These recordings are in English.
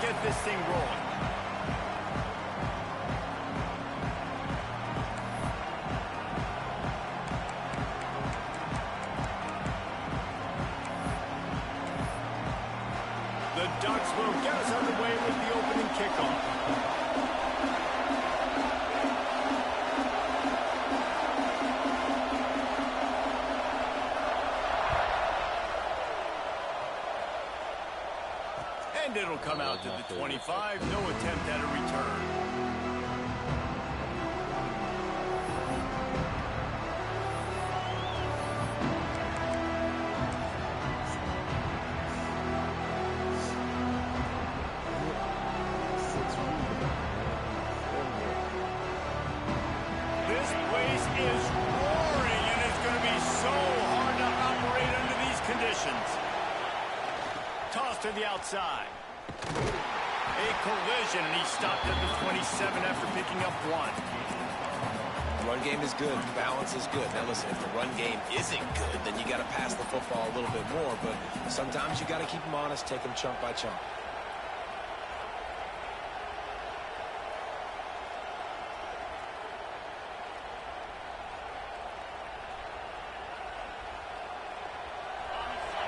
get this thing rolling. The Ducks will get us underway with the opening kickoff. And it'll come out to the 25. No attempt at a return. This place is roaring, and it's going to be so hard to operate under these conditions. Toss to the outside. A collision, and he stopped at the 27 after picking up one. The run game is good. Balance is good. Now listen, if the run game isn't good, then you got to pass the football a little bit more. But sometimes you got to keep them honest, take them chunk by chunk.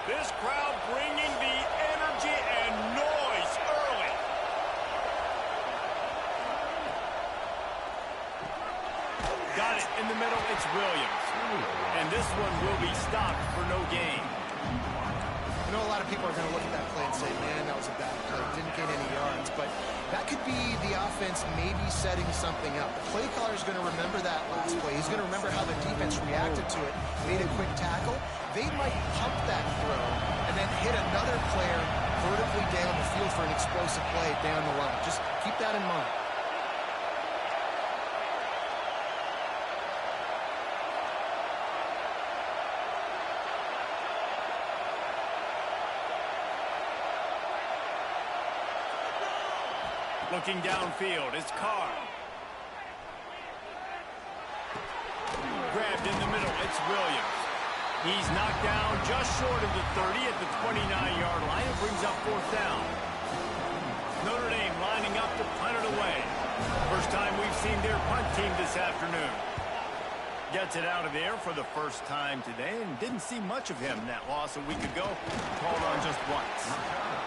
This crowd bringing the energy and noise early. Got it in the middle. It's Williams. And this one will be stopped for no gain. I know a lot of people are going to look at that play and say, man, that was a bad play. Didn't get any yards. But that could be the offense maybe setting something up. The play caller is going to remember that last play. He's going to remember how the defense reacted to it, made a quick tackle. They might pump that throw and then hit another player vertically down the field for an explosive play down the line. Just keep that in mind. Looking downfield, it's Carr. Grabbed in the middle, it's Williams. He's knocked down just short of the 30 at the 29-yard line. It brings up fourth down. Notre Dame lining up to punt it away. First time we've seen their punt team this afternoon. Gets it out of the air for the first time today and didn't see much of him. That loss a week ago, called on just once.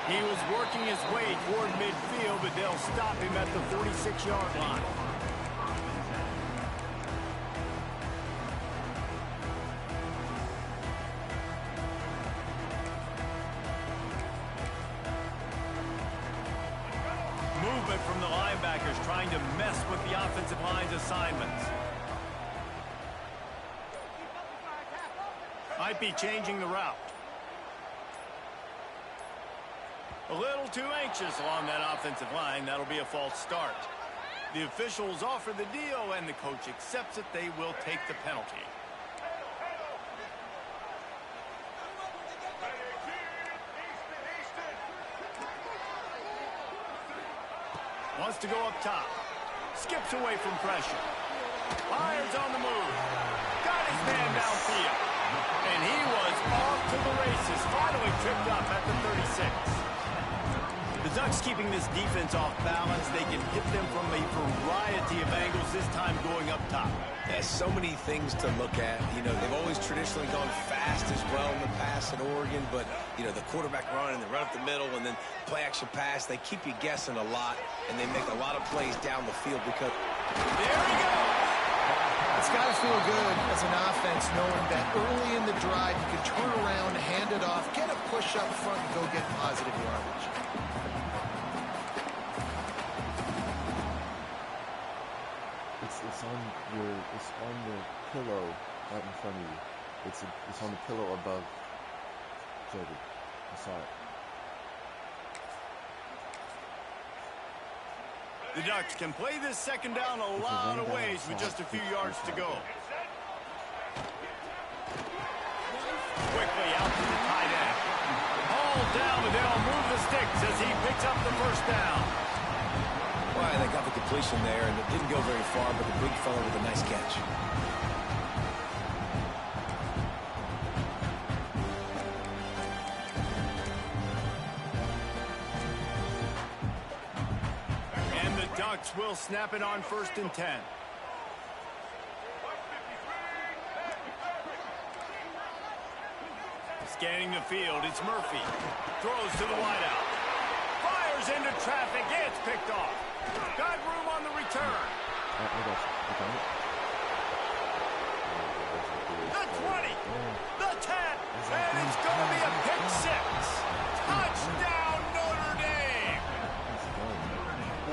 He was working his way toward midfield, but they'll stop him at the 46-yard line. Movement from the linebackers trying to mess with the offensive line's assignments. Might be changing the route. A little too anxious along that offensive line. That'll be a false start. The officials offer the deal, and the coach accepts it. They will take the penalty. Wants to go up top. Skips away from pressure. Fires on the move. Got his man downfield. And he was off to the races. Finally tripped up at the 36. The Ducks keeping this defense off balance. They can hit them from a variety of angles, this time going up top. There's so many things to look at. You know, they've always traditionally gone fast as well in the past at Oregon, but, you know, the quarterback run and the run up the middle and then play action pass, they keep you guessing a lot, and they make a lot of plays down the field because... There he goes! It's got to feel good as an offense knowing that early in the drive you can turn around, hand it off, get a push up front, and go get positive yardage. It's on the pillow right in front of you. It's on the pillow above Jody. I saw it. The Ducks can play this second down a lot of ways with just a few yards to go. Quickly out to the tight end. Hauled down, but they'll move the sticks as he picks up the first down. Well, they got the completion there, and it didn't go very far, but the big fella with a nice catch. Ducks will snap it on 1st and 10. Scanning the field, it's Murphy. Throws to the wideout. Fires into traffic. It's picked off. Got room on the return. The 20. The 10. And it's going to be a pick 6. Touchdown, Notre Dame.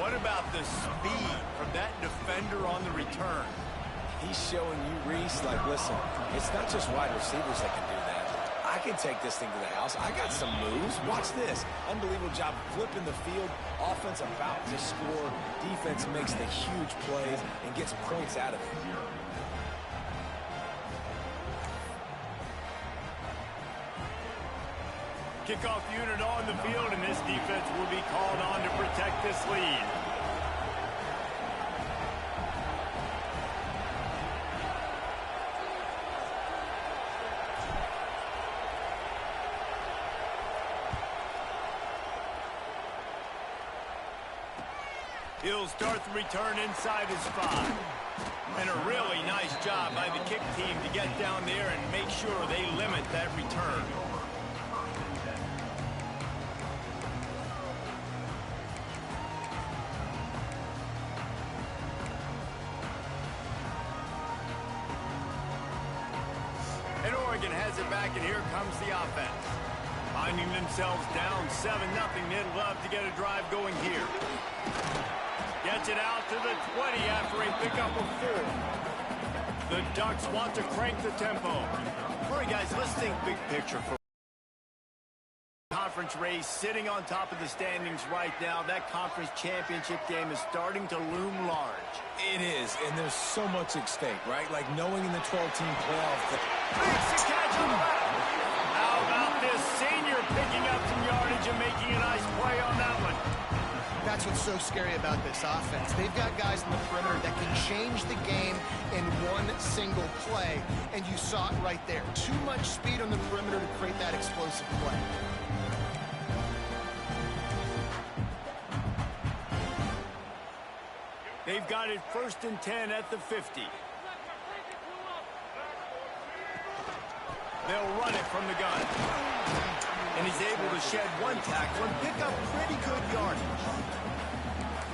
What about the speed from that defender on the return? He's showing you, Reese, like, listen, it's not just wide receivers that can do that. I can take this thing to the house. I got some moves. Watch this. Unbelievable job flipping the field. Offense about to score. Defense makes the huge plays and gets points out of it. Kickoff unit on the field, and this defense will be called on to protect this lead. He'll start the return inside his 5. And a really nice job by the kick team to get down there and make sure they limit that return. And Oregon has it back, and here comes the offense. Finding themselves down 7-0, they'd love to get a drive going here. Gets it out to the 20 after a pickup of 4. The Ducks want to crank the tempo. All right, guys, let's think big picture for conference race, sitting on top of the standings right now. That conference championship game is starting to loom large. It is, and there's so much at stake, right? Like knowing in the 12-team playoff that... Makes the catch on the back. How about this senior picking up some yardage and making a nice play on that one? That's what's so scary about this offense. They've got guys in the perimeter that can change the game in one single play, and you saw it right there. Too much speed on the perimeter to create that explosive play. They've got it 1st and 10 at the 50. They'll run it from the gun. And he's able to shed one tackle and pick up pretty good yardage.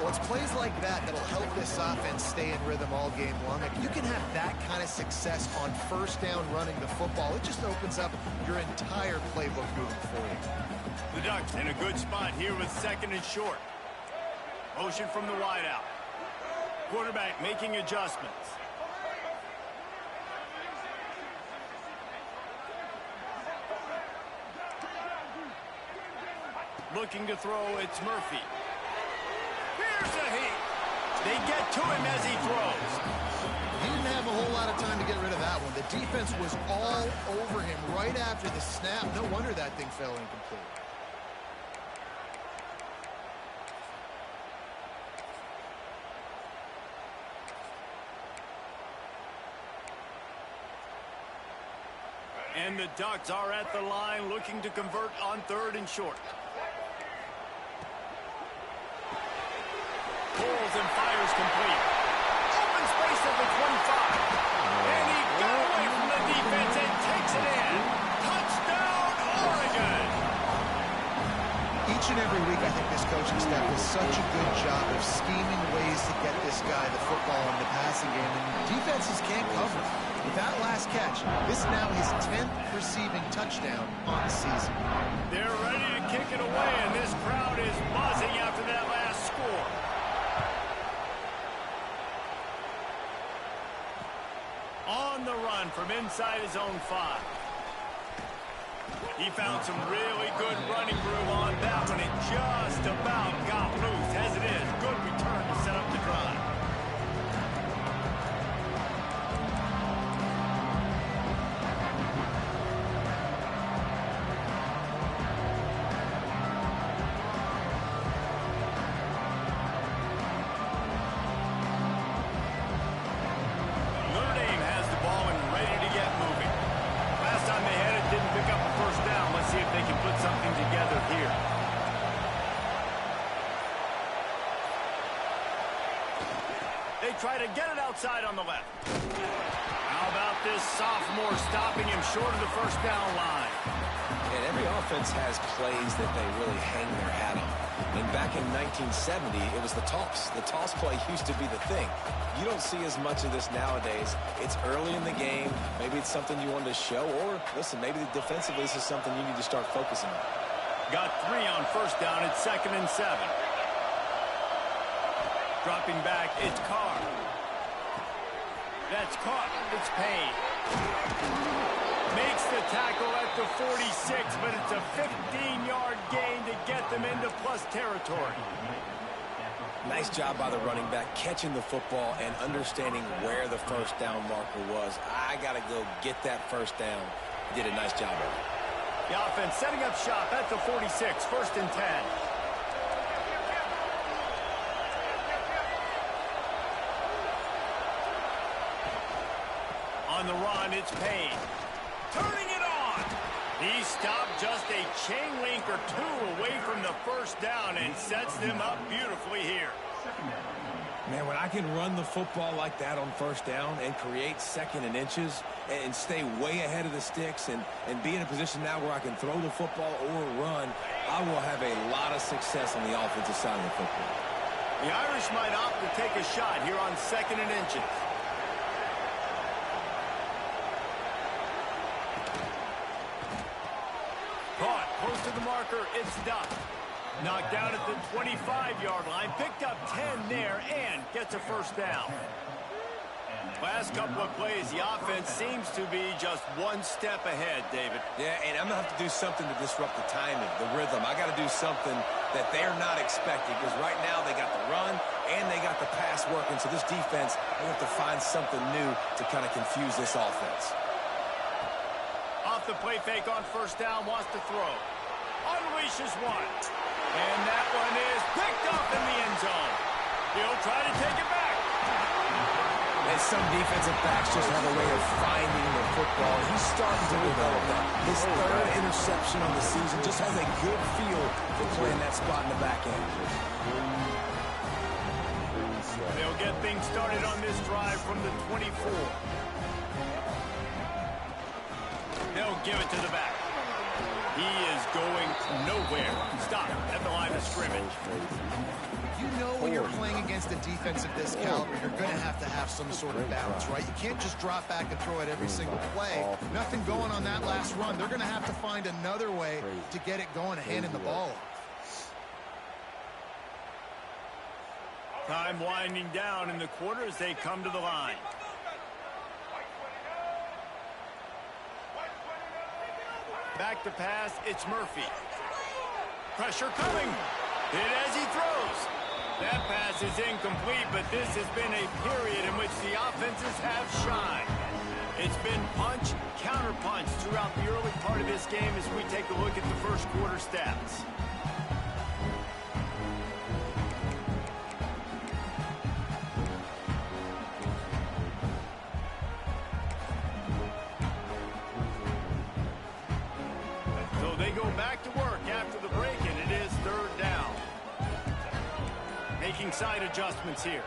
Well, it's plays like that that'll help this offense stay in rhythm all game long. If you can have that kind of success on 1st down running the football, it just opens up your entire playbook moving for you. The Ducks in a good spot here with 2nd and short. Motion from the wideout. Quarterback making adjustments. Looking to throw, it's Murphy. Here's a heat. They get to him as he throws. He didn't have a whole lot of time to get rid of that one. The defense was all over him right after the snap. No wonder that thing fell incomplete. And the Ducks are at the line looking to convert on 3rd and short. Pulls and fires complete. Open space at the 25. And he got away from the defense and takes it in. Touchdown, Oregon! Each and every week, I think this coaching staff does such a good job of scheming ways to get this guy the football in the passing game, and defenses can't cover. With that last catch, this is now his 10th receiving touchdown on the season. They're ready to kick it away, and this crowd is buzzing after that last score. On the run from inside his own 5. He found some really good running room on that one. It just about got loose. As it is, good return to set up the drive. Notre Dame has the ball and ready to get moving. Last time they had it, didn't pick up a 1st down. Let's see if they can put something together here. get it outside on the left. How about this sophomore stopping him short of the first down line? And every offense has plays that they really hang their hat on. And back in 1970, it was the toss. The toss play used to be the thing. You don't see as much of this nowadays. It's early in the game. Maybe it's something you wanted to show. Or, listen, maybe defensively this is something you need to start focusing on. Got 3 on first down at 2nd and 7. Dropping back, it's Carr. That's caught. It's Payne. Makes the tackle at the 46, but it's a 15-yard gain to get them into plus territory. Nice job by the running back, catching the football and understanding where the first down marker was. I got to go get that first down. He did a nice job of it. The offense setting up shop at the 46, 1st and 10. On the run, it's Payne. Turning it on. He stopped just a chain link or 2 away from the first down and sets them up beautifully here. Man, when I can run the football like that on first down and create 2nd and inches and stay way ahead of the sticks and be in a position now where I can throw the football or run, I will have a lot of success on the offensive side of the football. The Irish might opt to take a shot here on 2nd and inches. Caught close to the marker. It's Duck. Knocked down at the 25-yard line. Picked up 10 there and gets a first down. Last couple of plays, the offense seems to be just 1 step ahead, David. Yeah, and I'm going to have to do something to disrupt the timing, the rhythm. I got to do something that they're not expecting because right now they got the run and they got the pass working. So this defense, they have to find something new to kind of confuse this offense. Off the play fake on first down, wants to throw. Unleashes one. And that one is picked up in the end zone. He'll try to take it back. And some defensive backs just have a way of finding the football. He's starting to develop that. His 3rd interception on the season just has a good feel for playing that spot in the back end. They'll get things started on this drive from the 24. They'll give it to the back. He is going nowhere. Stop at the line of scrimmage. You know when you're playing against a defense of this caliber, you're going to have some sort of balance, right? You can't just drop back and throw it every single play. Nothing going on that last run. They're going to have to find another way to get it going and handing the ball off. Time winding down in the quarter as they come to the line. Back to pass, it's Murphy. Pressure coming. Hit as he throws. That pass is incomplete, but this has been a period in which the offenses have shined. It's been punch, counter-punch throughout the early part of this game as we take a look at the first quarter stats. So they go back to work after the break, and it is 3rd down. Making side adjustments here.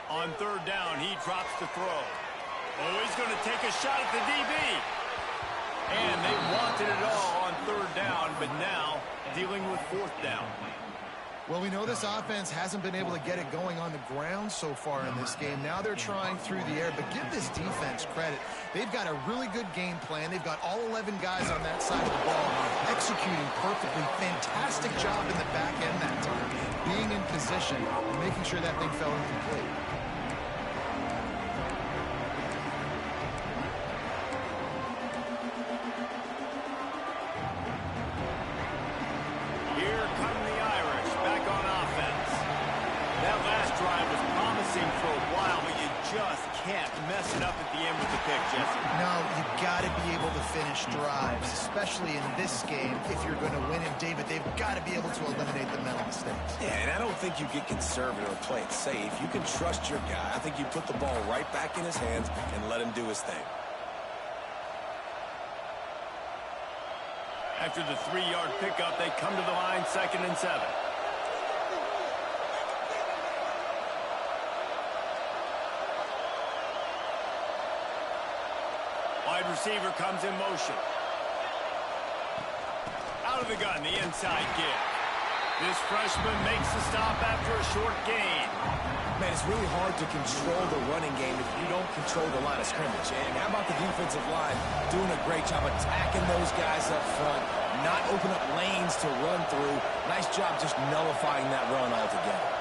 On 3rd down, he drops the throw. Oh, he's going to take a shot at the DB. And they wanted it all on 3rd down, but now dealing with 4th down. Well, we know this offense hasn't been able to get it going on the ground so far in this game. Now they're trying through the air, but give this defense credit. They've got a really good game plan. They've got all 11 guys on that side of the ball executing perfectly. Fantastic job in the back end that time, being in position and making sure that thing fell incomplete. Here come the Irish back on offense. That last drive was promising for a while, but you just can't mess it up at the end with the pick, Jesse. No, you got to be able to finish drives, especially in this game. If you're going to win, and David, they've got to be able to eliminate the mental mistakes. Yeah, and I don't think you get conservative or play it safe. You can trust your guy. I think you put the ball right back in his hands and let him do his thing. After the 3-yard pickup, they come to the line, 2nd and 7. wide receiver comes in motion. Out of the gun, the inside give. This freshman makes the stop after a short gain. Man, it's really hard to control the running game if you don't control the line of scrimmage. And how about the defensive line doing a great job attacking those guys up front, not open up lanes to run through. Nice job just nullifying that run altogether.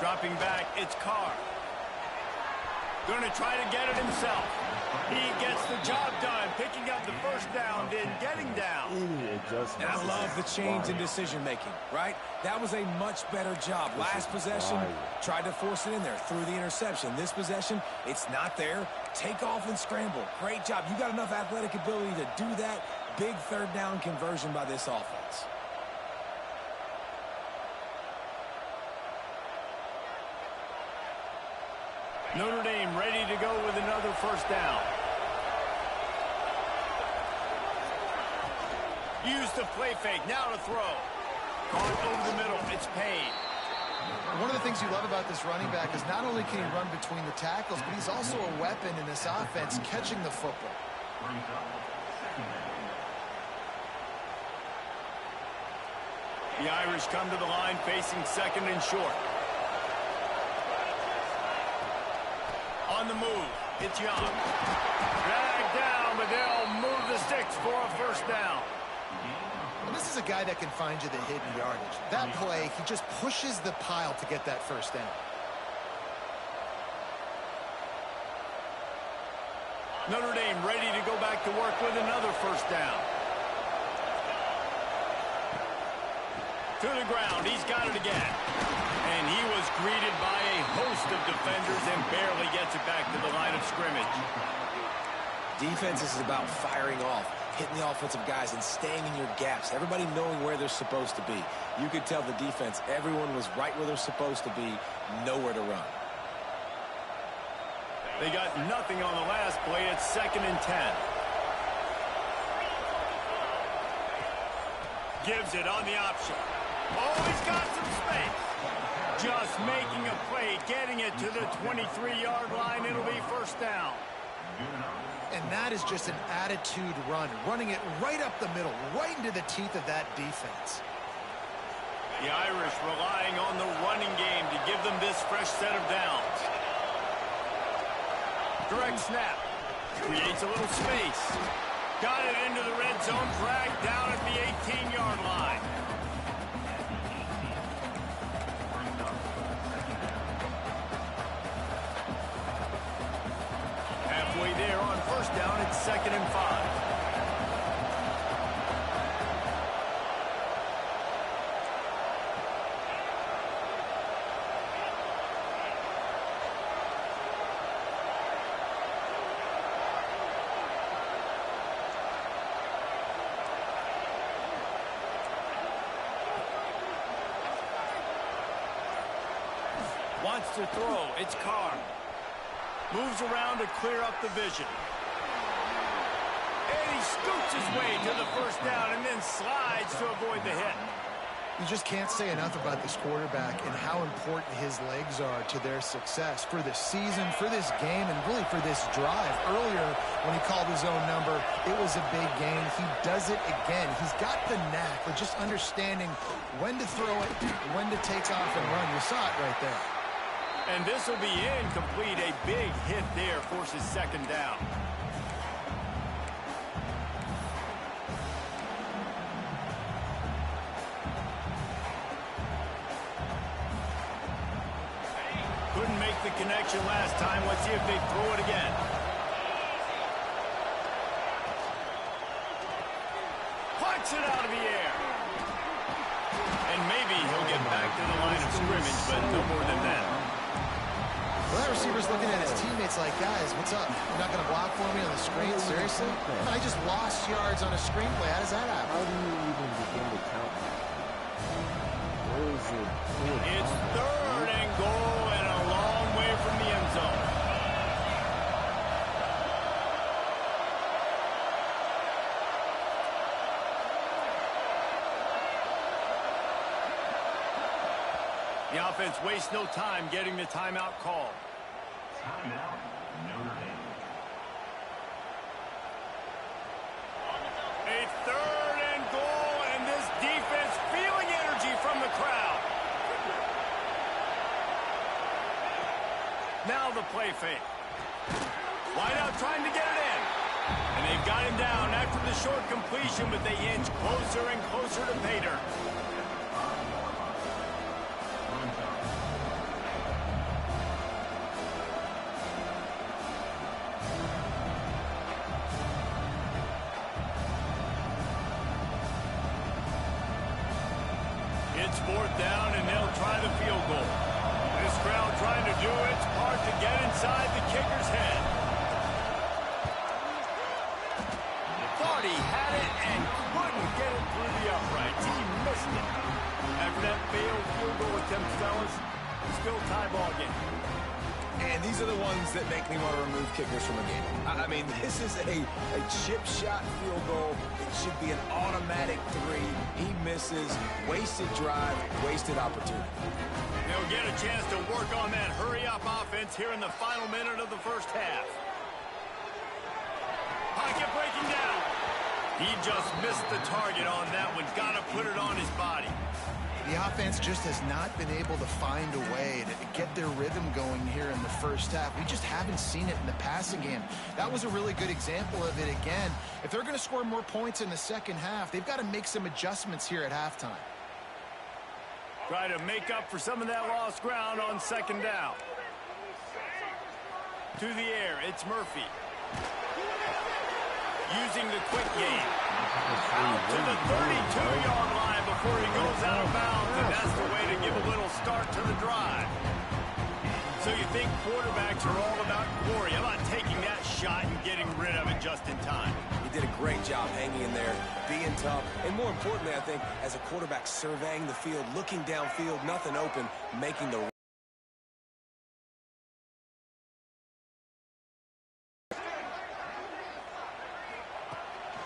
Dropping back, it's Carr. Going to try to get it himself. He gets the job done, picking up the first down, then getting down. And I love the change in decision-making, right? That was a much better job. Last possession, tried to force it in there, threw the interception. This possession, it's not there. Take off and scramble. Great job. You got enough athletic ability to do that. Big third down conversion by this offense. Notre Dame ready to go with another first down. Use the play fake, now to throw. Caught over the middle, it's Payne. One of the things you love about this running back is not only can he run between the tackles, but he's also a weapon in this offense catching the football. The Irish come to the line facing second and short. On the move, it's Young. Dragged down, but they'll move the sticks for a first down. And this is a guy that can find you the hidden yardage. That play, he just pushes the pile to get that first down. Notre Dame ready to go back to work with another first down. To the ground, he's got it again. And he was greeted by a host of defenders and barely gets it back to the line of scrimmage. Defense is about firing off, hitting the offensive guys and staying in your gaps. Everybody knowing where they're supposed to be. You could tell the defense, everyone was right where they're supposed to be, nowhere to run. They got nothing on the last play. It's 2nd and 10. Gives it on the option. Oh, he's got some space. Just making a play, getting it to the 23-yard line. It'll be first down. And that is just an attitude run, running it right up the middle, right into the teeth of that defense. The Irish relying on the running game to give them this fresh set of downs. Direct snap. Creates a little space. Got it into the red zone, dragged down at the 18-yard line. Halfway there on first down, it's 2nd and 5. Wants to throw. It's Carr. Moves around to clear up the vision. And he scoots his way to the first down and then slides to avoid the hit. You just can't say enough about this quarterback and how important his legs are to their success for this season, for this game, and really for this drive. Earlier, when he called his own number, it was a big gain. He does it again. He's got the knack of just understanding when to throw it, when to take off and run. You saw it right there. And this will be incomplete. A big hit there forces second down. Couldn't make the connection last time. Let's see if they throw it again. Punch it out of the air. And maybe he'll get back to the line of scrimmage, but no more than that. Well, that receiver's looking at his teammates like, guys, what's up? You're not going to block for me on the screen? Seriously? I just lost yards on a screenplay. How does that happen? How do you even begin to count that? Where is it? It's 3rd and goal and a long away from the end zone. The offense wastes no time getting the timeout call. Timeout, Notre Dame. A 3rd and goal, and this defense feeling energy from the crowd. Now the play fake. Wide out trying to get it in. And they've got him down after the short completion, but they inch closer and closer to pay dirt. It's 4th down, and they'll try the field goal. This crowd trying to do its part to get inside the kicker's head. Thought he had it and couldn't get it through the uprights. He missed it. After that failed field goal attempt, fellas, still tie ball game. And these are the ones that make me want to remove kickers from a game. I mean, this is a chip shot field goal. It should be an automatic 3. He misses. Wasted drive, wasted opportunity. They'll get a chance to work on that hurry-up offense here in the final minute of the first half. Pocket breaking down. He just missed the target on that one. Got to put it on his body. The offense just has not been able to find a way to get their rhythm going here in the first half. We just haven't seen it in the passing game. That was a really good example of it again. If they're going to score more points in the second half, they've got to make some adjustments here at halftime. Try to make up for some of that lost ground on 2nd down. To the air, it's Murphy. Using the quick game. Out to the 32-yard line before he goes out of bounds, and that's the way to give a little start to the drive. So you think quarterbacks are all about glory. How about taking that shot and getting rid of it just in time? He did a great job hanging in there, being tough, and more importantly, I think, as a quarterback surveying the field, looking downfield, nothing open, making the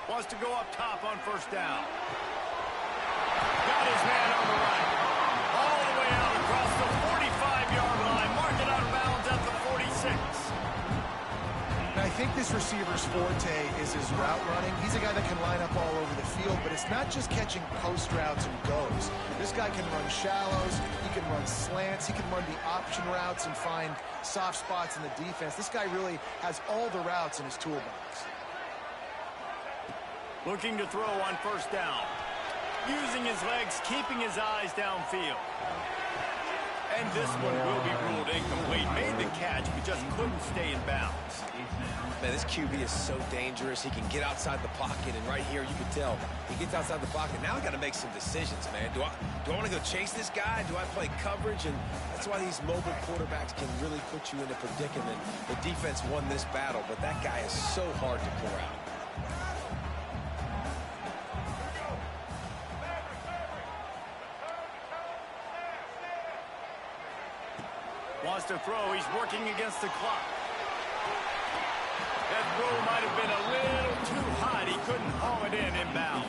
wants to go up top on 1st down. Got his man on the right. All the way out across the 45-yard line. Mark it out of bounds at the 46. And I think this receiver's forte is his route running. He's a guy that can line up all over the field, but it's not just catching post routes and goes. This guy can run shallows. He can run slants. He can run the option routes and find soft spots in the defense. This guy really has all the routes in his toolbox. Looking to throw on 1st down. Using his legs, keeping his eyes downfield. And this one will be ruled incomplete. Made the catch, but just couldn't stay in bounds. Man, this QB is so dangerous. He can get outside the pocket, and right here you can tell he gets outside the pocket. Now I got to make some decisions, man. Do I want to go chase this guy? Do I play coverage? And that's why these mobile quarterbacks can really put you in a predicament. The defense won this battle, but that guy is so hard to corral. Wants to throw. He's working against the clock. That throw might have been a little too hot. He couldn't haul it in inbound.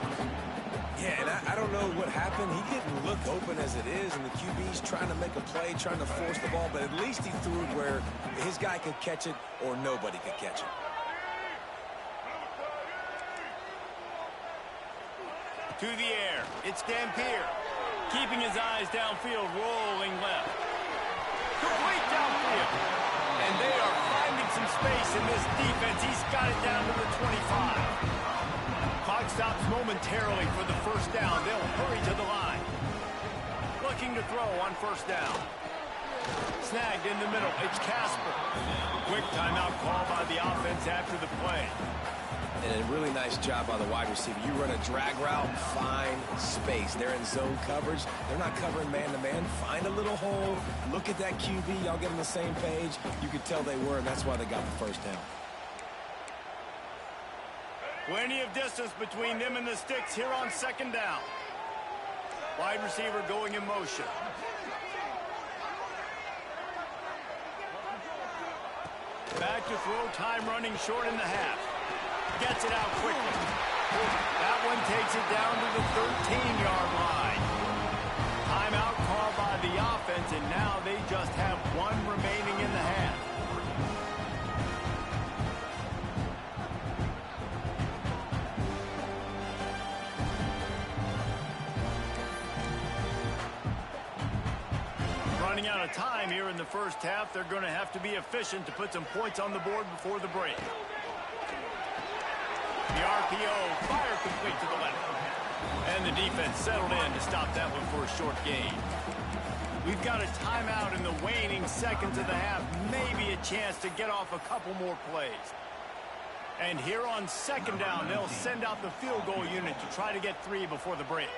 Yeah, and I don't know what happened. He didn't look open as it is, and the QB's trying to make a play, trying to force the ball, but at least he threw it where his guy could catch it or nobody could catch it. To the air. It's Dampier. Keeping his eyes downfield, rolling left. Complete downfield. And they are finding some space in this defense. He's got it down to the 25. Clock stops momentarily for the 1st down. They'll hurry to the line. Looking to throw on 1st down. Snagged in the middle. It's Casper. Quick timeout call by the offense after the play. And a really nice job by the wide receiver. You run a drag route, find space. They're in zone coverage. They're not covering man-to-man. Find a little hole. Look at that QB. Y'all get on the same page. You could tell they were, and that's why they got the 1st down. Plenty of distance between them and the sticks here on 2nd down. Wide receiver going in motion. Back to throw, time running short in the half. Gets it out quickly. That one takes it down to the 13-yard line. Timeout called by the offense, and now they just have one remaining in the half. Running out of time here in the first half. They're going to have to be efficient to put some points on the board before the break. The RPO fire complete to the left. And the defense settled in to stop that one for a short gain. We've got a timeout in the waning seconds of the half. Maybe a chance to get off a couple more plays. And here on second down, they'll send out the field goal unit to try to get 3 before the break.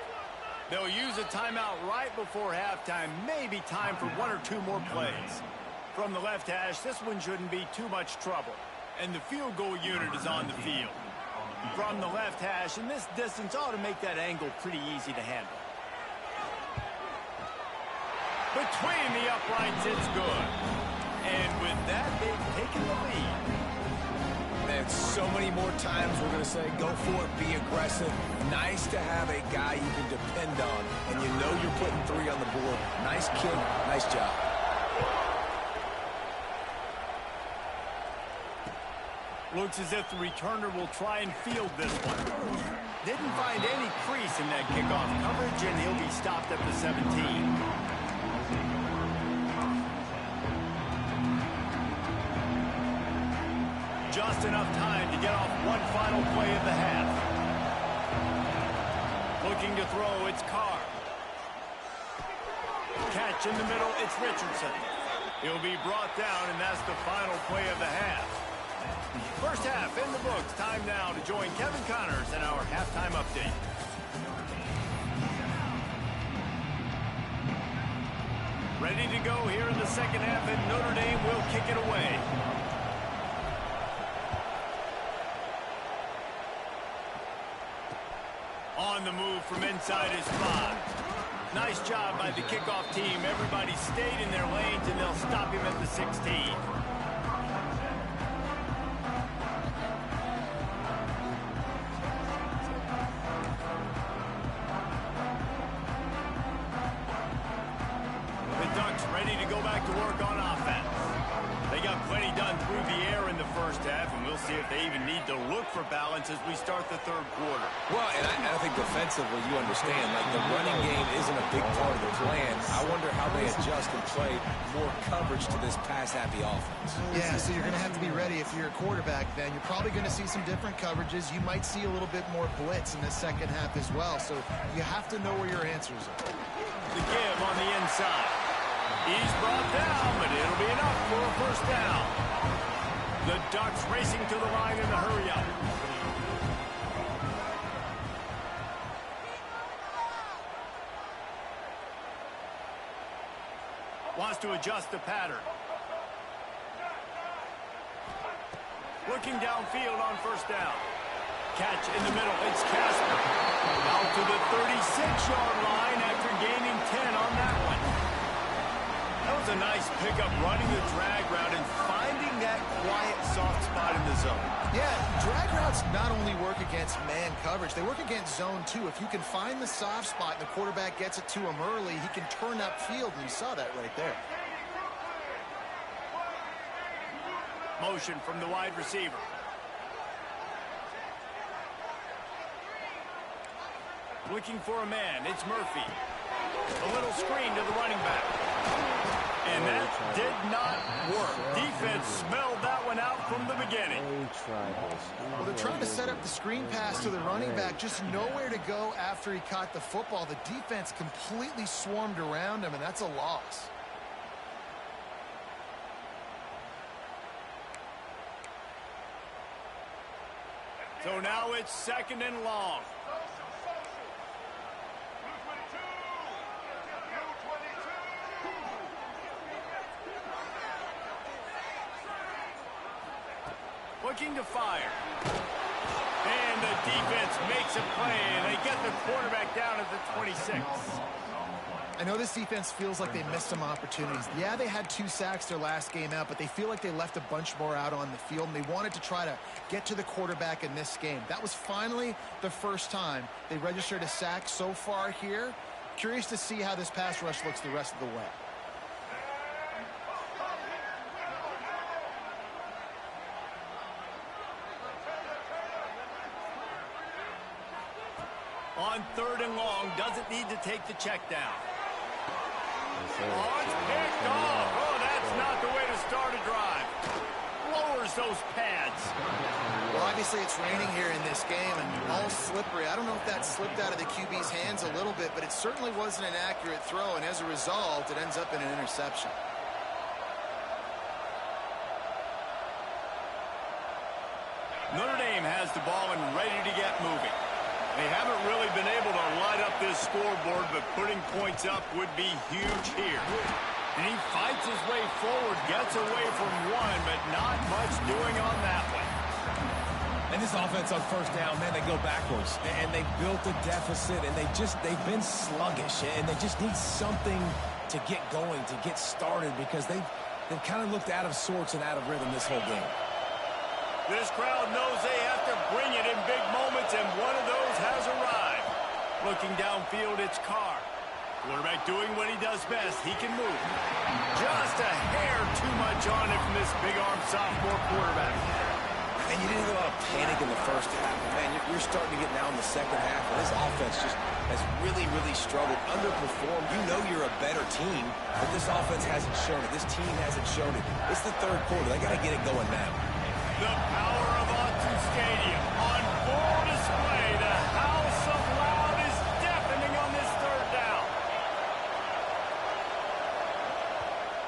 They'll use a timeout right before halftime. Maybe time for 1 or 2 more plays. From the left hash, this one shouldn't be too much trouble. And the field goal unit is on the field. From the left hash, and this distance ought to make that angle pretty easy to handle. Between the uprights, it's good. And with that, they've taken the lead. And so many more times we're going to say, go for it, be aggressive. Nice to have a guy you can depend on, and you know you're putting 3 on the board. Nice kick, nice job. Looks as if the returner will try and field this one. Didn't find any crease in that kickoff coverage, and he'll be stopped at the 17. Just enough time to get off one final play of the half. Looking to throw, it's Carr. Catch in the middle, it's Richardson. He'll be brought down, and that's the final play of the half. First half in the books. Time now to join Kevin Connors in our halftime update. Ready to go here in the second half, and Notre Dame will kick it away. On the move from inside his 5. Nice job by the kickoff team. Everybody stayed in their lanes, and they'll stop him at the 16. The Ducks ready to go back to work on offense. They got plenty done through the air in the first half, and we'll see if they even need to look for balance as we start the third quarter. Well, and I think defensively, you understand, like the running game isn't a big part of the plan. I wonder how they adjust and play more coverage to this pass-happy offense. Yeah, so you're going to have to be ready if you're a quarterback then. You're probably going to see some different coverages. You might see a little bit more blitz in the second half as well, so you have to know where your answers are. The give on the inside. He's brought down, but it'll be enough for a first down. The Ducks racing to the line in a hurry-up. Wants to adjust the pattern. Looking downfield on first down. Catch in the middle. It's Casper. Out to the 36-yard line after gaining 10 on that one. That was a nice pickup, running the drag route and finding that quiet, soft spot in the zone. Yeah, drag routes not only work against man coverage, they work against zone too. If you can find the soft spot and the quarterback gets it to him early, he can turn upfield, and you saw that right there. Motion from the wide receiver. Looking for a man, it's Murphy. A little screen to the running back. And that did not work. Defense smelled that one out from the beginning. Well, they're trying to set up the screen pass to the running back, just nowhere to go after he caught the football. The defense completely swarmed around him, and that's a loss. So now it's second and long. Looking to fire. And the defense makes a play, and they get the quarterback down at the 26. I know this defense feels like they missed some opportunities. Yeah, they had 2 sacks their last game out, but they feel like they left a bunch more out on the field, and they wanted to try to get to the quarterback in this game. That was finally the first time they registered a sack so far here. Curious to see how this pass rush looks the rest of the way. On 3rd and long, doesn't need to take the check down. Oh, it's picked off. Oh, that's not the way to start a drive. Lowers those pads. Well, obviously it's raining here in this game and all slippery. I don't know if that slipped out of the QB's hands a little bit, but it certainly wasn't an accurate throw, and as a result, it ends up in an interception. Notre Dame has the ball and ready to get moving. They haven't really been able to light up this scoreboard, but putting points up would be huge here. And he fights his way forward, gets away from one, but not much doing on that one. And this offense on 1st down, man, they go backwards. And they built a deficit, and they've been sluggish, and they just need something to get going, to get started, because they've kind of looked out of sorts and out of rhythm this whole game. This crowd knows they have to bring it in big moments, and one of those has arrived. Looking downfield, it's Carr. Quarterback doing what he does best. He can move. Just a hair too much on it from this big-arm sophomore quarterback. And you didn't have a lot of panic in the first half. Man, you're starting to get now in the second half, and this offense just has really, really struggled, underperformed. You know you're a better team, but this offense hasn't shown it. This team hasn't shown it. It's the 3rd quarter. They got to get it going now. The power of Autzen Stadium on full display. The house of loud is deafening on this 3rd down.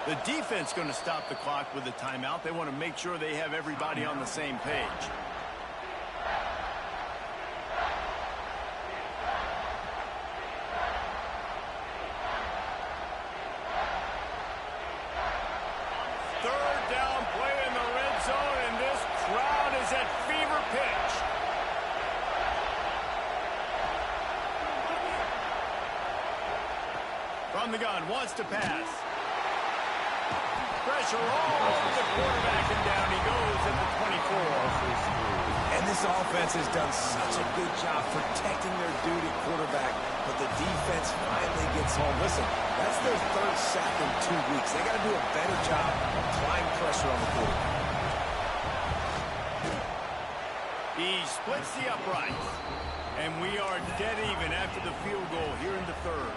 The defense going to stop the clock with a timeout. They want to make sure they have everybody on the same page. From the gun, wants to pass. Pressure all over the quarterback, and down he goes at the 24. And this offense has done such a good job protecting their dude at quarterback, but the defense finally gets home. Listen, that's their 3rd sack in 2 weeks. They got to do a better job applying pressure on the quarterback. He splits the uprights, and we are dead even after the field goal here in the 3rd.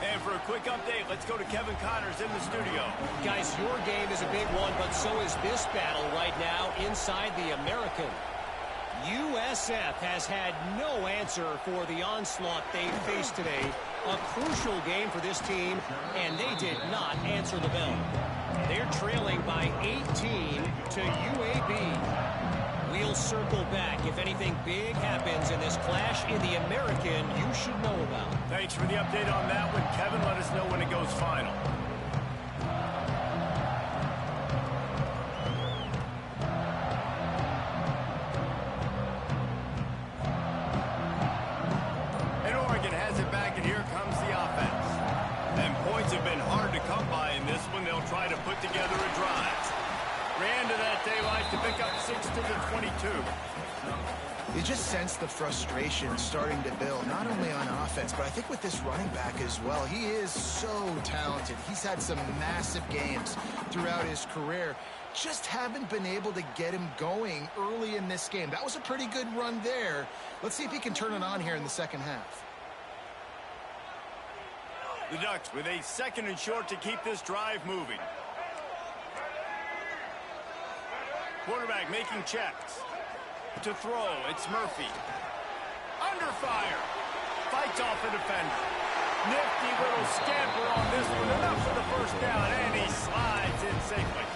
And for a quick update, let's go to Kevin Connors in the studio. Guys, your game is a big one, but so is this battle right now inside the American. USF has had no answer for the onslaught they faced today. A crucial game for this team, and they did not answer the bell. They're trailing by 18 to UAB. We'll circle back. If anything big happens in this clash in the American, you should know about. Thanks for the update on that one, Kevin. Let us know when it goes final. And Oregon has it back, and here comes the offense. And points have been hard to come by in this one. They'll try to put together a drive. Ran to that daylight to pick up 6 to the 22. You just sense the frustration starting to build, not only on offense, but I think with this running back as well. He is so talented. He's had some massive games throughout his career. Just haven't been able to get him going early in this game. That was a pretty good run there. Let's see if he can turn it on here in the second half. The Ducks with a 2nd and short to keep this drive moving. Quarterback making checks. To throw, it's Murphy. Under fire. Fights off a defender. Nifty little scamper on this one. Enough for the 1st down, and he slides in safely.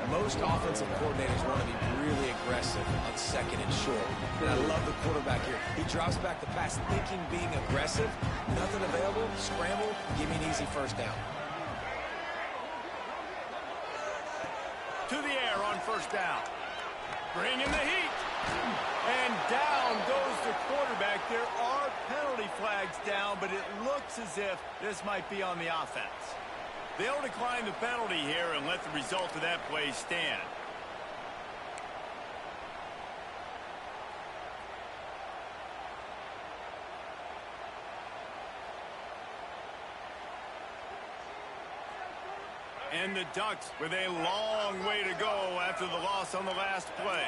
Most offensive coordinators want to be really aggressive on 2nd and short. And I love the quarterback here. He drops back the pass, thinking being aggressive. Nothing available. Scramble. Give me an easy 1st down. To the air on 1st down. Bring in the heat. And down goes the quarterback. There are penalty flag's down, but it looks as if this might be on the offense. They'll decline the penalty here and let the result of that play stand. And the Ducks with a long way to go after the loss on the last play.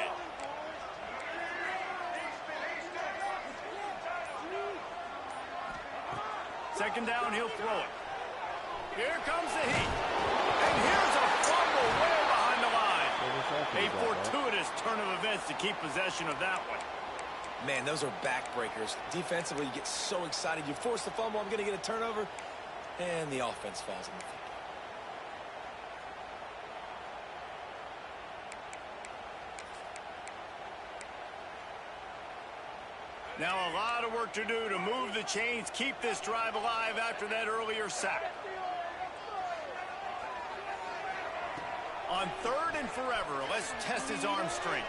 Second down, he'll throw it. Here comes the heat. And here's a fumble way behind the line. A fortuitous turn of events to keep possession of that one. Man, those are backbreakers. Defensively, you get so excited. You force the fumble, I'm going to get a turnover, and the offense falls on the field. Now a lot of work to do to move the chains, keep this drive alive after that earlier sack. On third and forever, let's test his arm strength.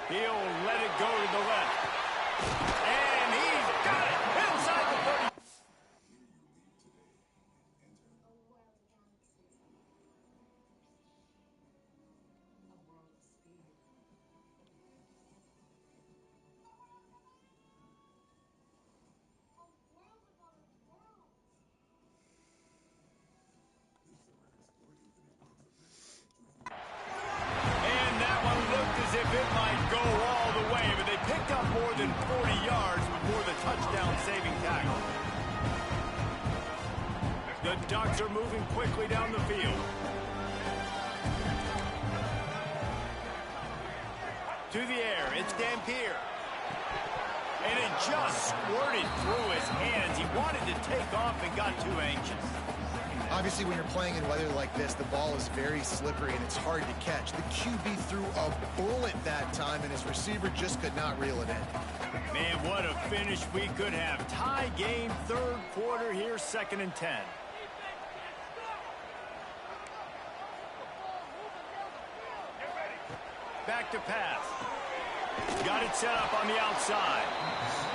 He'll let it go to the left. And he's got it inside the 30. It might go all the way, but they picked up more than 40 yards before the touchdown-saving tackle. The Ducks are moving quickly down the field. To the air, it's Dampier. And it just squirted through his hands. He wanted to take off and got too anxious. Obviously, when you're playing in weather like this, the ball is very slippery and it's hard to catch. The QB threw a bullet that time, and his receiver just could not reel it in. Man, what a finish we could have. Tie game, third quarter here, 2nd and 10. Back to pass. Got it set up on the outside.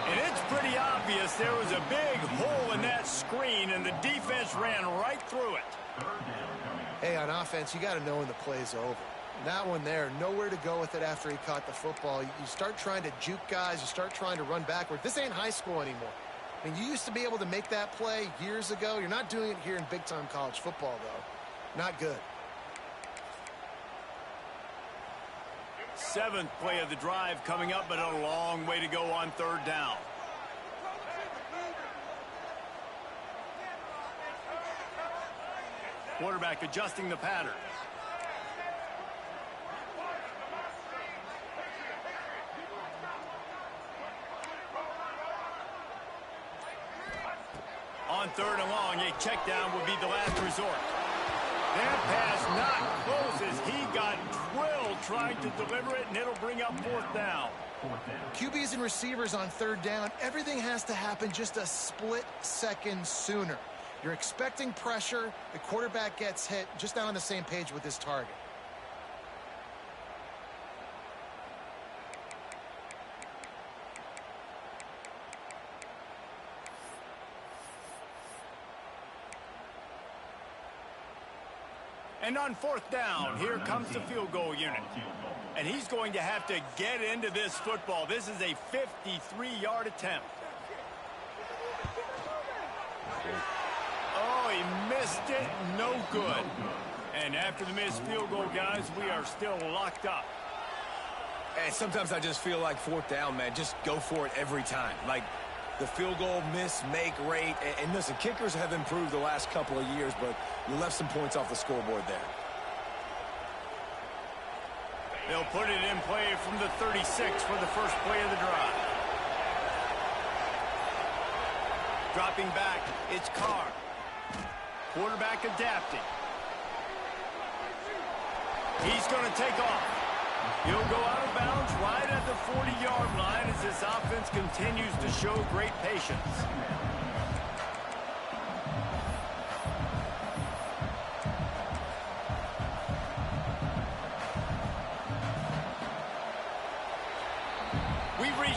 And it's pretty obvious there was a big hole in that screen, and the defense ran right through it. Hey, on offense, you got to know when the play's over. That one there, nowhere to go with it after he caught the football. You start trying to juke guys. You start trying to run backward. This ain't high school anymore. I mean, you used to be able to make that play years ago. You're not doing it here in big-time college football, though. Not good. 7th play of the drive coming up, but a long way to go on third down. Quarterback adjusting the pattern. On third and long, a check down would be the last resort. That pass not close as he got drilled trying to deliver it, and it'll bring up 4th down. QBs and receivers on third down, everything has to happen just a split second sooner. You're expecting pressure, the quarterback gets hit, just not on the same page with his target. And on 4th down, here comes the field goal unit. And he's going to have to get into this football. This is a 53-yard attempt. Oh, he missed it. No good. And after the missed field goal, guys, we are still locked up. And sometimes I just feel like 4th down, man. Just go for it every time. Like the field goal miss-make rate. And listen, kickers have improved the last couple of years, but you left some points off the scoreboard there. They'll put it in play from the 36 for the first play of the drive. Dropping back, it's Carr. Quarterback adapting. He's going to take off. He'll go out of bounds right at the 40-yard line as this offense continues to show great patience. We've reached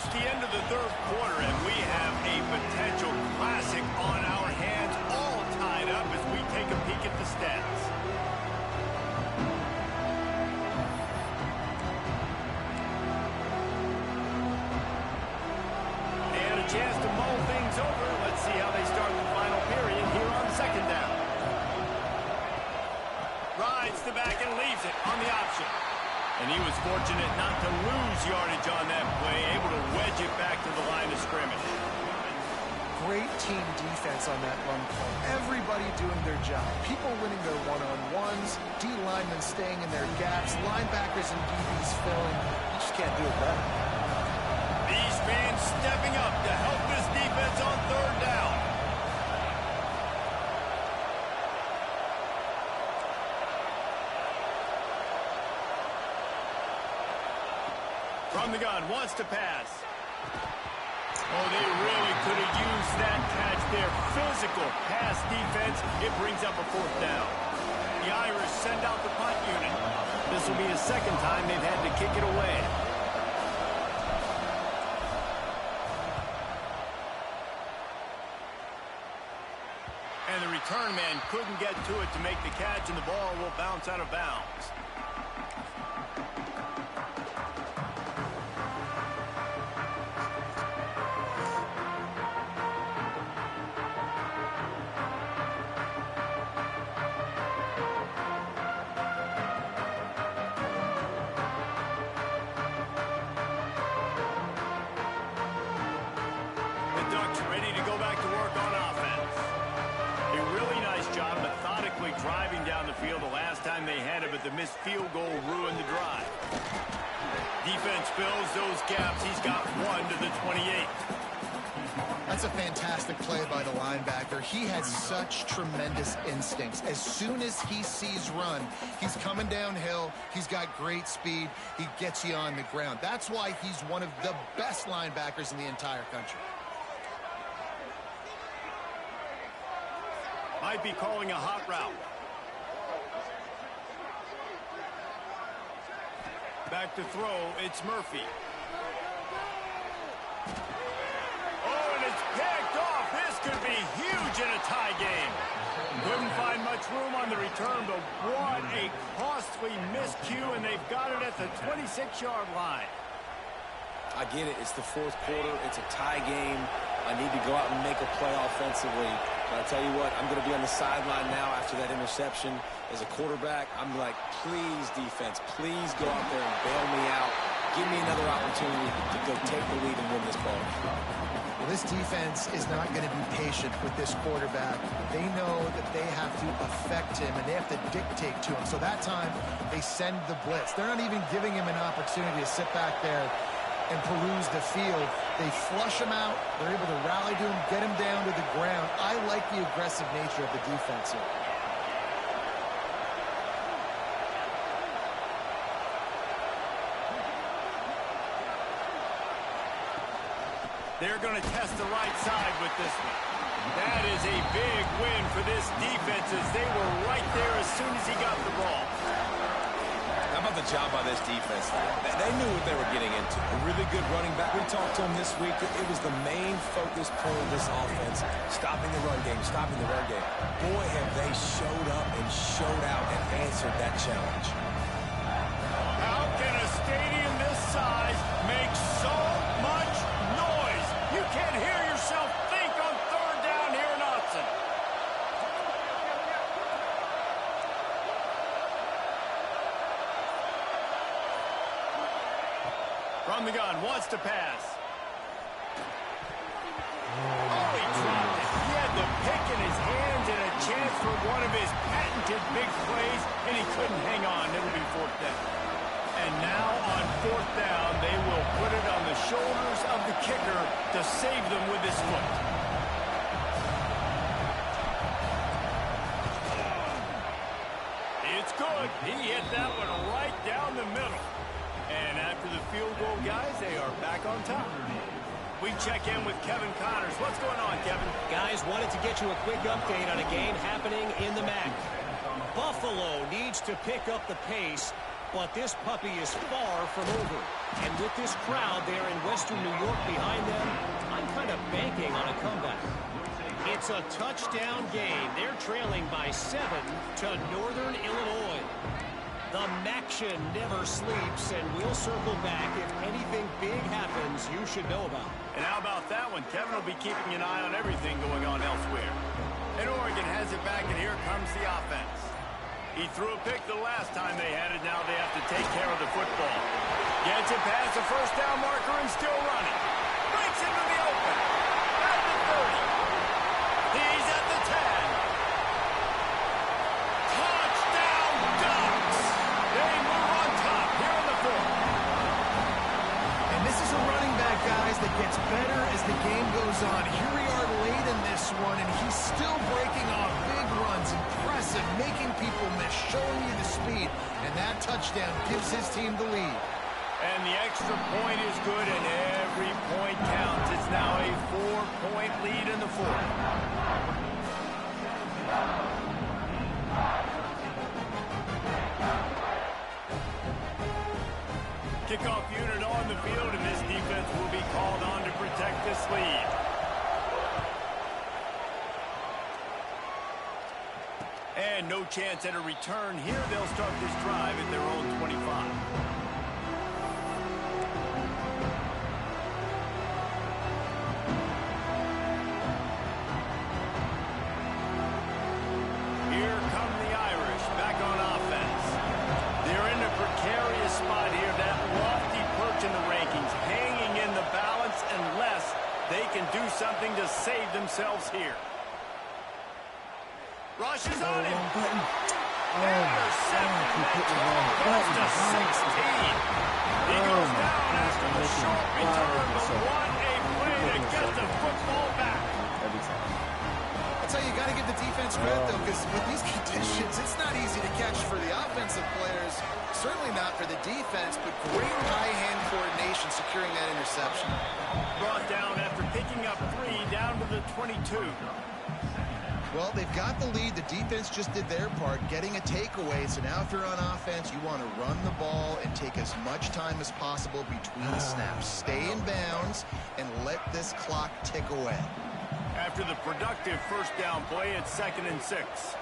third quarter, and we have a potential classic on our hands, all tied up as we take a peek at the stats. And a chance to mull things over. Let's see how they start the final period here on second down. Rides the back and leaves it on the option. And he was fortunate not to lose yardage on that play, able to wedge it back to the line of scrimmage. Great team defense on that run play. Everybody doing their job. People winning their one-on-ones, D linemen staying in their gaps, linebackers and DBs filling. You just can't do it better. These fans stepping up to help this defense on third down. From the gun, wants to pass. Oh, they really could have used that catch there. Physical pass defense. It brings up a fourth down. The Irish send out the punt unit. This will be the second time they've had to kick it away. And the return man couldn't get to it to make the catch, and the ball will bounce out of bounds. Ready to go back to work on offense. A really nice job methodically driving down the field the last time they had it, but the missed field goal ruined the drive. Defense fills those gaps. He's got one to the 28. That's a fantastic play by the linebacker. He has such tremendous instincts. As soon as he sees run, he's coming downhill. He's got great speed. He gets you on the ground. That's why he's one of the best linebackers in the entire country. Might be calling a hot route. Back to throw, it's Murphy. Oh, and it's picked off. This could be huge in a tie game. Couldn't find much room on the return, but what a costly miscue, and they've got it at the 26-yard line. I get it. It's the fourth quarter. It's a tie game. I need to go out and make a play offensively. But I tell you what, I'm going to be on the sideline now after that interception. As a quarterback, I'm like, please, defense, please go out there and bail me out. Give me another opportunity to go take the lead and win this ball. Well, this defense is not going to be patient with this quarterback. They know that they have to affect him, and they have to dictate to him. So that time, they send the blitz. They're not even giving him an opportunity to sit back there and peruse the field. They flush him out. They're able to rally to him, get him down to the ground. I like the aggressive nature of the defense here. They're going to test the right side with this one. That is a big win for this defense as they were right there as soon as he got the ball. How about the job by this defense? They knew what they were getting into. A really good running back. We talked to him this week. It was the main focus point of this offense. Stopping the run game, stopping the run game. Boy, have they showed up and showed out and answered that challenge. How can a stadium this size make so much noise? You can't hear yourself think on third down here in Austin. From the gun, wants to pass. Oh, he dropped it. He had the pick in his hands and a chance for one of his patented big plays, and he couldn't hang on. It'll be fourth down. And now on fourth down, they will put it on the shoulders of the kicker to save them with his foot. It's good. He hit that one right down the middle. And after the field goal, guys, they are back on top. We check in with Kevin Connors. What's going on, Kevin? Guys, wanted to get you a quick update on a game happening in the MAC. Buffalo needs to pick up the pace, But this puppy is far from over. And with this crowd there in Western New York behind them, I'm kind of banking on a comeback. It's a touchdown game. They're trailing by 7 to Northern Illinois. The Maction never sleeps, and we'll circle back if anything big happens you should know about. And how about that one? Kevin will be keeping an eye on everything going on elsewhere. And Oregon has it back, and here comes the offense. He threw a pick the last time they had it. Now they have to take care of the football. Gets it past the first down marker and still running. Breaks into the open. At the 30. He's at the 10. Touchdown Ducks. They move on top here in the 4th. And this is a running back, guys, that gets better as the game goes on. Here we are late in this one, and he's still breaking off big runs. Impressive, making people miss, showing you the speed. And that touchdown gives his team the lead. And the extra point is good, and every point counts. It's now a 4-point lead in the 4th. Kickoff unit on the field, and this defense will be called on to protect this lead. And no chance at a return here. They'll start this drive at their own 25. Here come the Irish back on offense. They're in a precarious spot here, that lofty perch in the rankings, hanging in the balance unless they can do something to save themselves here. Rushes on him. Intercepted. Close to 16. He goes down after the short return, but what a play to get the football back. Every time. That's how you got to give the defense credit, though, because with these conditions, it's not easy to catch for the offensive players. Certainly not for the defense, but great high-hand coordination securing that interception. Brought down after picking up 3 down to the 22. Well, they've got the lead. The defense just did their part, getting a takeaway. So now if you're on offense, you want to run the ball and take as much time as possible between snaps. Stay in bounds and let this clock tick away. After the productive first down play, it's 2nd and 6.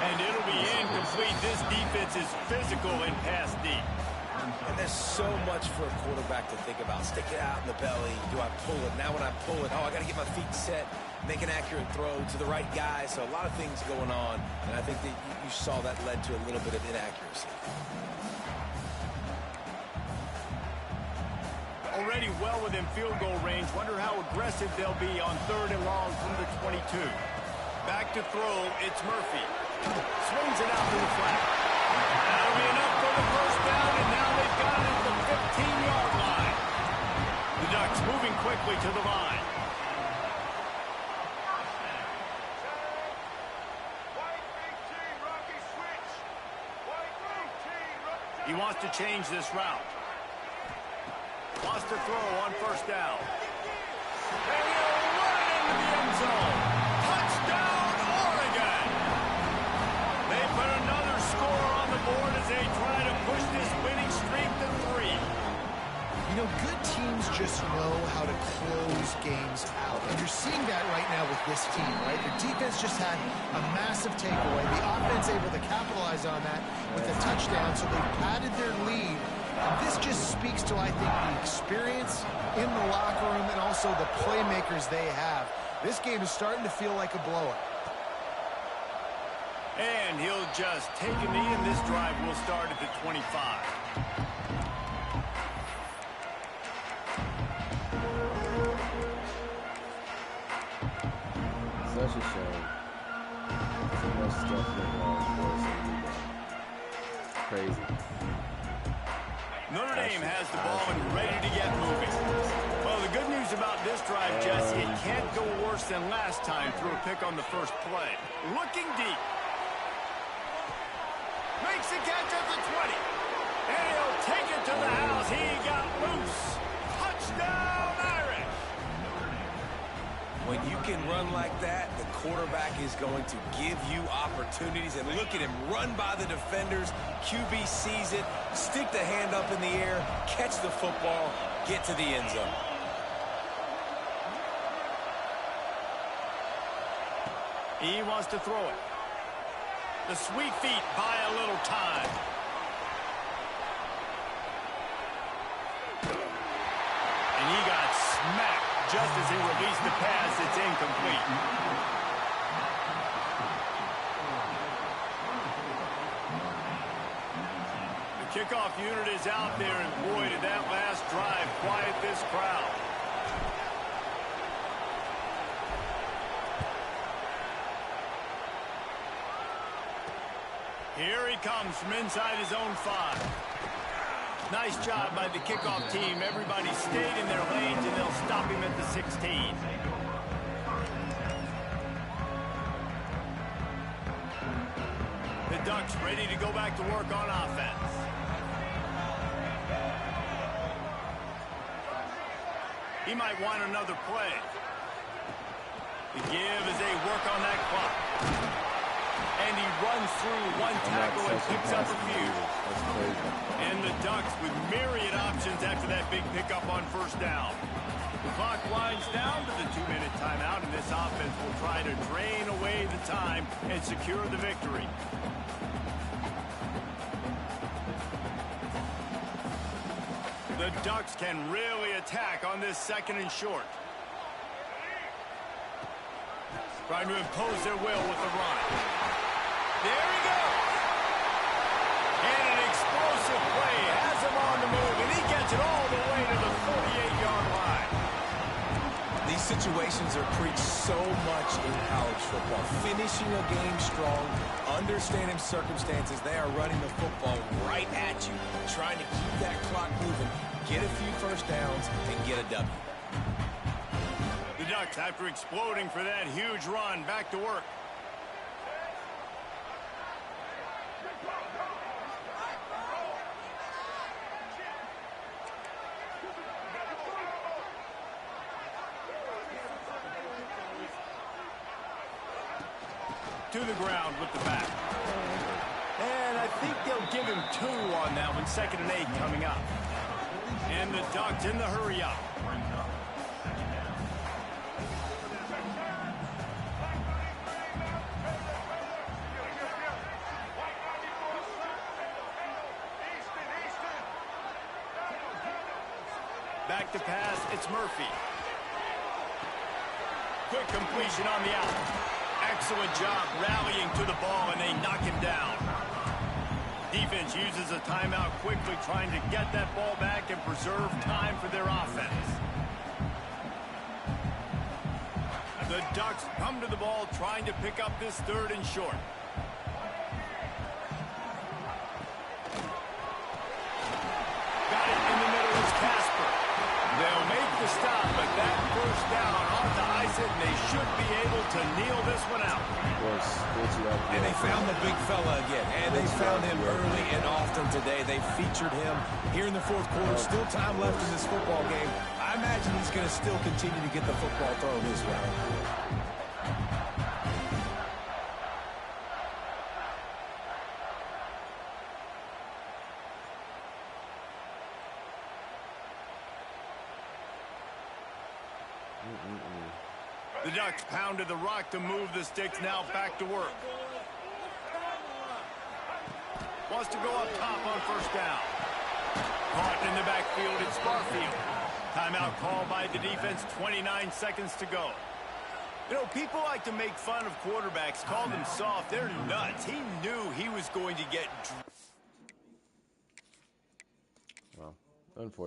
And it'll be incomplete. This defense is physical and pass deep. And there's so much for a quarterback to think about. Stick it out in the belly. Do I pull it? Now when I pull it, I got to get my feet set, make an accurate throw to the right guy. So a lot of things going on. And I think that you saw that led to a little bit of inaccuracy. Already well within field goal range. Wonder how aggressive they'll be on 3rd and long from the 22. Back to throw, it's Murphy. Swings it out to the flat. That'll be enough for the first down, and now they've got it at the 15-yard line. The Ducks moving quickly to the line. He wants to change this route. Wants to throw on 1st down. And he'll run into the end zone. Touchdown, Oregon! They put another score on the board as they try to push this winning streak to 3. You know, good teams just know how to close games out. And you're seeing that right now with this team, right? Their defense just had a massive takeaway. The offense able to capitalize on that with a touchdown, so they padded their lead. And this just speaks to, I think, the experience in the locker room and also the playmakers they have. This game is starting to feel like a blowout. And he'll just take a knee, and this drive will start at the 25. Such a shame. So much stuff went wrong for us in the game. Crazy. Notre Dame has the ball and ready to get moving. Well, the good news about this drive, Jesse, it can't go worse than last time through a pick on the first play. Looking deep. Makes the catch at the 20. And he'll take it to the house. He got loose. Touchdown, Irish. When you can run like that, the quarterback is going to give you opportunities. And look at him run by the defenders. QB sees it, stick the hand up in the air, catch the football, get to the end zone. He wants to throw it. The sweet feet buy a little time. And he got smacked just as he released the pass. It's incomplete. The kickoff unit is out there, and boy, did that last drive quiet this crowd. Here he comes from inside his own 5. Nice job by the kickoff team. Everybody stayed in their lanes, and they'll stop him at the 16. The Ducks ready to go back to work on offense. He might want another play. The give as they work on that clock. And he runs through one tackle and picks up a few. And the Ducks with myriad options after that big pickup on first down. The clock winds down to the 2-minute timeout, and this offense will try to drain away the time and secure the victory. The Ducks can really attack on this 2nd and short. Trying to impose their will with the run. There he goes. And an explosive play has him on the move, and he gets it all the way to the 48-yard line. These situations are preached so much in college football. Finishing a game strong, understanding circumstances. They are running the football right at you, trying to keep that clock moving, get a few first downs, and get a W. The Ducks, after exploding for that huge run, back to work. To the ground with the back. And I think they'll give him 2 on that one. 2nd and 8 coming up. And the Ducks in the hurry up. Back to pass, it's Murphy. Quick completion on the out. Excellent job rallying to the ball, and they knock him down. Defense uses a timeout quickly, trying to get that ball back and preserve time for their offense. The Ducks come to the ball, trying to pick up this 3rd and short. Got it in the middle is Casper. They'll make the stop, but that first down ought to ice it, and they should be able to kneel this one out. And they found the big fella again, and they found him early and often today. They featured him here in the 4th quarter. Still time left in this football game. I imagine he's going to still continue to get the football thrown his way. The Ducks pounded the rock to move the sticks, now back to work. Wants to go up top on first down. Caught in the backfield, it's Barfield. Timeout called by the defense, 29 seconds to go. You know, people like to make fun of quarterbacks, call them soft. They're nuts. He knew he was going to get... Well, unfortunately.